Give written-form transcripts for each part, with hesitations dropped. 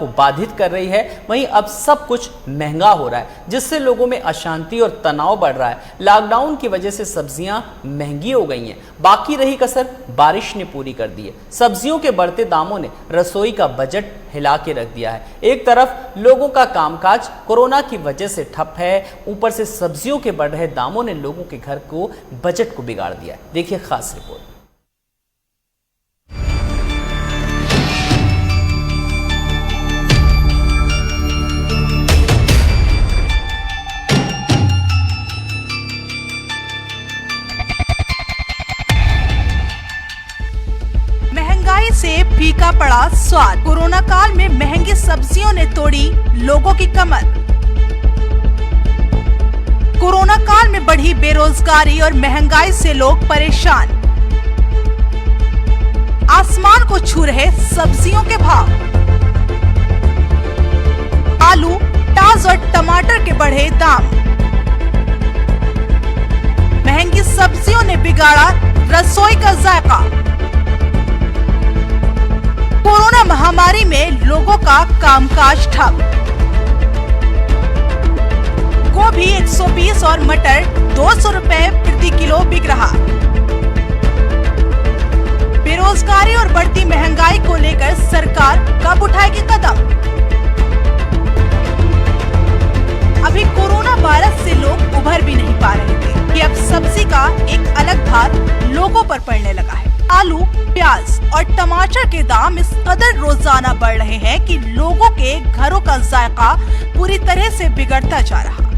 को बाधित कर रही है, वहीं अब सब कुछ महंगा हो रहा है, जिससे लोगों में अशांति और तनाव बढ़ रहा है। लॉकडाउन की वजह से सब्जियां महंगी हो गई हैं, बाकी रही कसर बारिश ने पूरी कर दी है। सब्जियों के बढ़ते दामों ने रसोई का बजट हिला के रख दिया है। एक तरफ लोगों का कामकाज कोरोना की वजह से ठप है, ऊपर से सब्जियों के बढ़ रहे दामों ने लोगों के घर को बजट को बिगाड़ दिया है। देखिए खास रिपोर्ट। से फीका पड़ा स्वाद। कोरोना काल में महंगी सब्जियों ने तोड़ी लोगों की कमर। कोरोना काल में बढ़ी बेरोजगारी और महंगाई से लोग परेशान। आसमान को छू रहे सब्जियों के भाव। आलू, प्याज और टमाटर के बढ़े दाम। महंगी सब्जियों ने बिगाड़ा रसोई का जायका। कोरोना महामारी में लोगों का कामकाज ठप। गोभी 120 और मटर 200 रुपए प्रति किलो बिक रहा। बेरोजगारी और बढ़ती महंगाई को लेकर सरकार कब उठाएगी कदम? अभी कोरोना वायरस से लोग उभर भी नहीं पा रहे थे कि अब सब्जी का एक अलग भार लोगों पर पड़ने लगा है। आलू, प्याज और टमाटर के दाम इस कदर रोजाना बढ़ रहे हैं कि लोगों के घरों का जायका पूरी तरह से बिगड़ता जा रहा।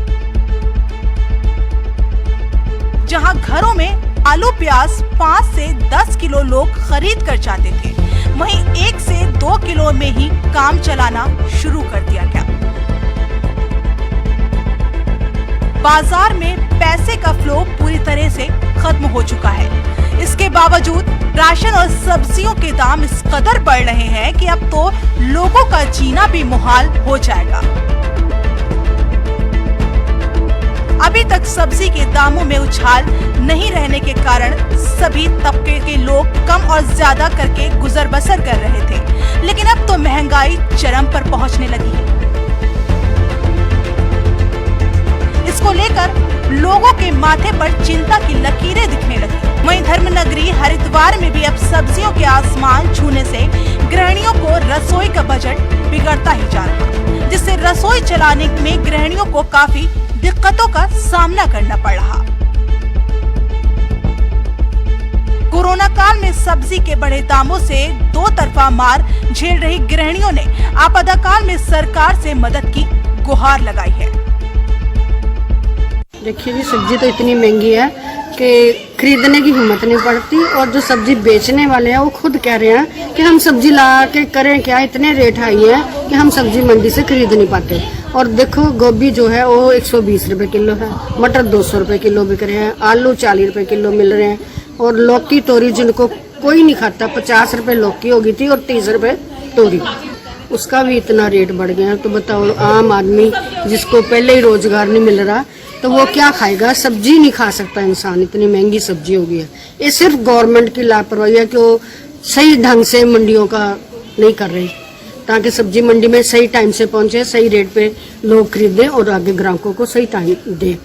जहां घरों में आलू प्याज 5 से 10 किलो लोग खरीद कर जाते थे, वहीं 1 से 2 किलो में ही काम चलाना शुरू कर दिया गया। बाजार में पैसे का फ्लो पूरी तरह से खत्म हो चुका है। इसके बावजूद राशन और सब्जियों के दाम इस कदर बढ़ रहे हैं कि अब तो लोगों का जीना भी मुहाल हो जाएगा। अभी तक सब्जी के दामों में उछाल नहीं रहने के कारण सभी तबके के लोग कम और ज्यादा करके गुजर बसर कर रहे थे, लेकिन अब तो महंगाई चरम पर पहुंचने लगी है। इसको लेकर लोगों के माथे पर चिंता की लकीरें दिखने लगी। वहीं धर्मनगरी हरिद्वार में भी अब सब्जियों के आसमान छूने से गृहिणियों को रसोई का बजट बिगड़ता ही जा रहा, जिससे रसोई चलाने में गृहिणियों को काफी दिक्कतों का सामना करना पड़ रहा। कोरोना काल में सब्जी के बढ़े दामों से दो तरफा मार झेल रही गृहिणियों ने आपदा काल में सरकार से मदद की गुहार लगाई है। देखिए जी, सब्जी तो इतनी महंगी है कि खरीदने की हिम्मत नहीं पड़ती, और जो सब्जी बेचने वाले हैं वो खुद कह रहे हैं कि हम सब्जी ला के करें क्या, इतने रेट हाई है कि हम सब्जी मंडी से खरीद नहीं पाते। और देखो गोभी जो है वो 120 रुपए किलो है, मटर 200 रुपए किलो बिक रहे हैं, आलू 40 रुपए किलो मिल रहे हैं, और लौकी तोरी जिनको कोई नहीं खाता, 50 रुपए लौकी हो गई थी और 30 रुपए तोरी, उसका भी इतना रेट बढ़ गया है। तो बताओ, आम आदमी जिसको पहले ही रोजगार नहीं मिल रहा तो वो क्या खाएगा? सब्जी नहीं खा सकता इंसान, इतनी महंगी सब्जी हो गई है। ये सिर्फ गवर्नमेंट की लापरवाही है कि वो सही ढंग से मंडियों का नहीं कर रही, ताकि सब्जी मंडी में सही टाइम से पहुंचे, सही रेट पे लोग खरीदें और आगे ग्राहकों को सही टाइम दें।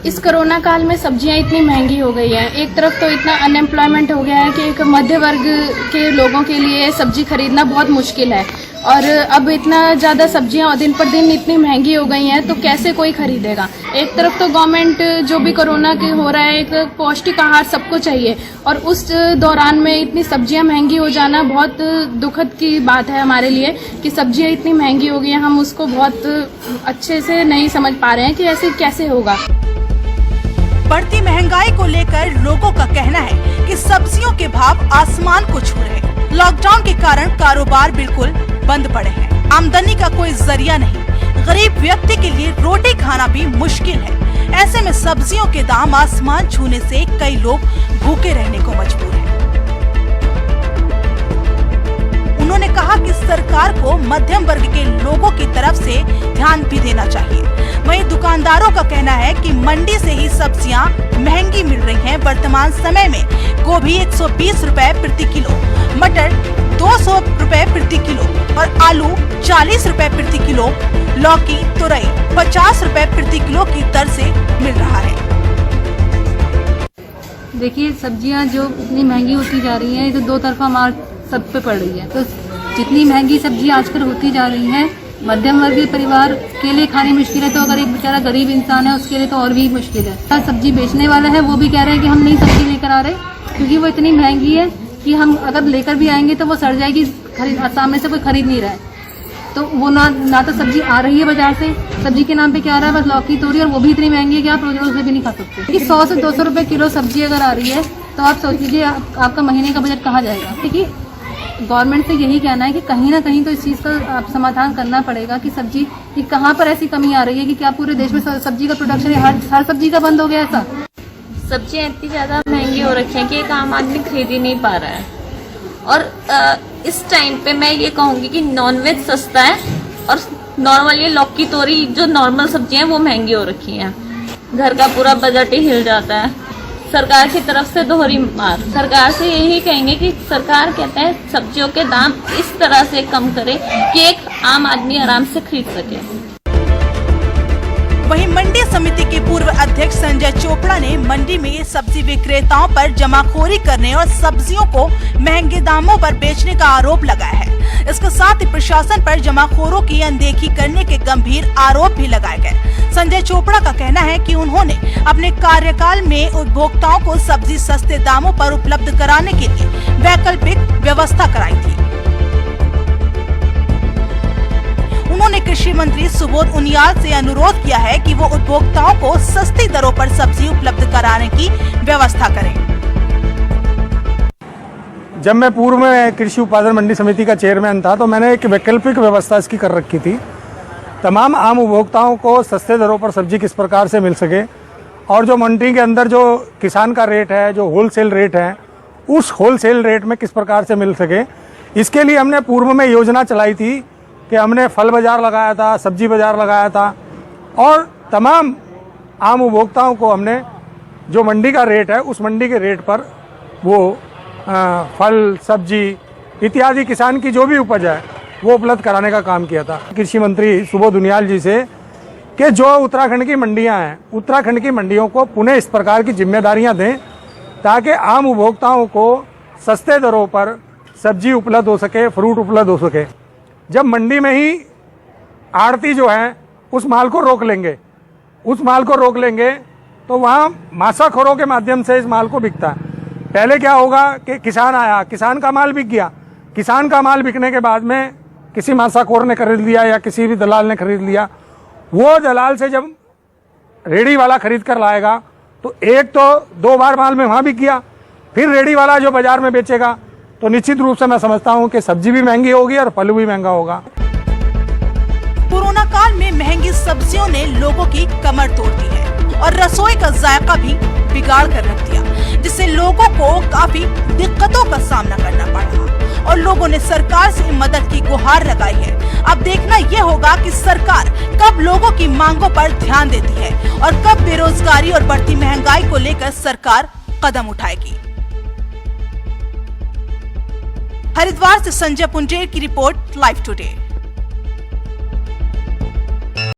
इस कोरोना काल में सब्जियां इतनी महंगी हो गई हैं। एक तरफ तो इतना अनएम्प्लॉयमेंट हो गया है कि एक मध्य वर्ग के लोगों के लिए सब्जी खरीदना बहुत मुश्किल है, और अब इतना ज़्यादा सब्जियां दिन पर दिन इतनी महंगी हो गई हैं तो कैसे कोई खरीदेगा। एक तरफ तो गवर्नमेंट जो भी कोरोना के हो रहा है, एक पौष्टिक आहार सबको चाहिए, और उस दौरान में इतनी सब्जियां महंगी हो जाना बहुत दुखद की बात है हमारे लिए कि सब्जियां इतनी महंगी हो गई हैं। हम उसको बहुत अच्छे से नहीं समझ पा रहे हैं कि ऐसे कैसे होगा। बढ़ती महंगाई को लेकर लोगों का कहना है कि सब्जियों के भाव आसमान को छू रहे। लॉकडाउन के कारण कारोबार बिल्कुल बंद पड़े हैं, आमदनी का कोई जरिया नहीं, गरीब व्यक्ति के लिए रोटी खाना भी मुश्किल है। ऐसे में सब्जियों के दाम आसमान छूने से कई लोग भूखे रहने को मजबूर हैं। उन्होंने कहा कि सरकार को मध्यम वर्ग के लोगों की तरफ से ध्यान भी देना चाहिए। वहीं दुकानदारों का कहना है कि मंडी से ही सब्जियां महंगी मिल रही हैं। वर्तमान समय में गोभी 120 रुपए प्रति किलो, मटर 200 रुपए प्रति किलो और आलू 40 रुपए प्रति किलो, लौकी तुरई 50 रुपए प्रति किलो की दर से मिल रहा है। देखिए सब्जियां जो इतनी महंगी होती जा रही हैं, ये तो दो तरफा मार सब पे पड़ रही है। तो जितनी महंगी सब्जी आजकल होती जा रही है, मध्यम वर्गीय परिवार के लिए खानी मुश्किल है, तो अगर एक बेचारा गरीब इंसान है उसके लिए तो और भी मुश्किल है। सब्जी बेचने वाला है वो भी कह रहे हैं कि हम नहीं सब्जी लेकर आ रहे, क्योंकि वो इतनी महंगी है कि हम अगर लेकर भी आएंगे तो वो सड़ जाएगी, सामने से कोई खरीद नहीं रहा है। तो वो ना तो सब्जी आ रही है बाजार से, सब्जी के नाम पे क्या आ रहा है, बस लौकी तोरी, और वो भी इतनी महंगी है कि आप रोज रोज भी नहीं खा सकते। कि 100 से 200 रुपए किलो सब्जी अगर आ रही है तो आप सोच लीजिए आपका महीने का बजट कहाँ जाएगा। देखिए गवर्नमेंट से यही कहना है कि कहीं ना कहीं तो इस चीज़ का समाधान करना पड़ेगा कि सब्जी की कहाँ पर ऐसी कमी आ रही है कि क्या पूरे देश में सब्जी का प्रोडक्शन हर सब्जी का बंद हो गया ऐसा। सब्जियां इतनी ज्यादा महंगी हो रखी हैं कि एक आम आदमी खरीद ही नहीं पा रहा है। और इस टाइम पे मैं ये कहूंगी कि नॉनवेज सस्ता है और नॉर्मल ये लौकी तोरी जो नॉर्मल सब्जियां हैं वो महंगी हो रखी हैं। घर का पूरा बजट ही हिल जाता है। सरकार की तरफ से दोहरी मार। सरकार से यही कहेंगे कि सरकार कहते हैं सब्जियों के दाम इस तरह से कम करे कि एक आम आदमी आराम से खरीद सके। वहीं मंडी समिति के पूर्व अध्यक्ष संजय चोपड़ा ने मंडी में सब्जी विक्रेताओं पर जमाखोरी करने और सब्जियों को महंगे दामों पर बेचने का आरोप लगाया है। इसके साथ ही प्रशासन पर जमाखोरों की अनदेखी करने के गंभीर आरोप भी लगाए गए। संजय चोपड़ा का कहना है कि उन्होंने अपने कार्यकाल में उपभोक्ताओं को सब्जी सस्ते दामों पर उपलब्ध कराने के लिए वैकल्पिक व्यवस्था कराई थी। उन्होंने कृषि मंत्री सुबोध उनियाल से अनुरोध किया है कि वो उपभोक्ताओं को सस्ती दरों पर सब्जी उपलब्ध कराने की व्यवस्था करें। जब मैं पूर्व में कृषि उत्पादन मंडी समिति का चेयरमैन था तो मैंने एक वैकल्पिक व्यवस्था इसकी कर रखी थी। तमाम आम उपभोक्ताओं को सस्ते दरों पर सब्जी किस प्रकार से मिल सके और जो मंडी के अंदर जो किसान का रेट है, जो होलसेल रेट है, उस होलसेल रेट में किस प्रकार से मिल सके, इसके लिए हमने पूर्व में योजना चलाई थी कि हमने फल बाज़ार लगाया था, सब्जी बाज़ार लगाया था और तमाम आम उपभोक्ताओं को हमने जो मंडी का रेट है उस मंडी के रेट पर वो फल, सब्जी इत्यादि किसान की जो भी उपज है वो उपलब्ध कराने का काम किया था। कृषि मंत्री सुबोध उनियाल जी से कि जो उत्तराखंड की मंडियां हैं, उत्तराखंड की मंडियों को पुनः इस प्रकार की जिम्मेदारियां दें ताकि आम उपभोक्ताओं को सस्ते दरों पर सब्जी उपलब्ध हो सके, फ्रूट उपलब्ध हो सके। जब मंडी में ही आड़ती जो है उस माल को रोक लेंगे तो वहाँ मासाखोरों के माध्यम से इस माल को बिकता है। पहले क्या होगा कि किसान आया, किसान का माल बिक गया, किसान का माल बिकने के बाद में किसी मासाखोर ने खरीद लिया या किसी भी दलाल ने खरीद लिया। वो दलाल से जब रेडी वाला खरीद कर लाएगा तो एक तो 2 बार माल में वहाँ बिक गया, फिर रेडी वाला जो बाजार में बेचेगा तो निश्चित रूप से मैं समझता हूँ कि सब्जी भी महंगी होगी और फल भी महंगा होगा। कोरोना काल में महंगी सब्जियों ने लोगों की कमर तोड़ दी है और रसोई का जायका भी बिगाड़ कर रख दिया, जिससे लोगों को काफी दिक्कतों का सामना करना पड़ा और लोगों ने सरकार से मदद की गुहार लगाई है। अब देखना ये होगा कि सरकार कब लोगों की मांगों पर ध्यान देती है और कब बेरोजगारी और बढ़ती महंगाई को लेकर सरकार कदम उठाएगी। हरिद्वार से संजय पुंजेर की रिपोर्ट, लाइव टुडे।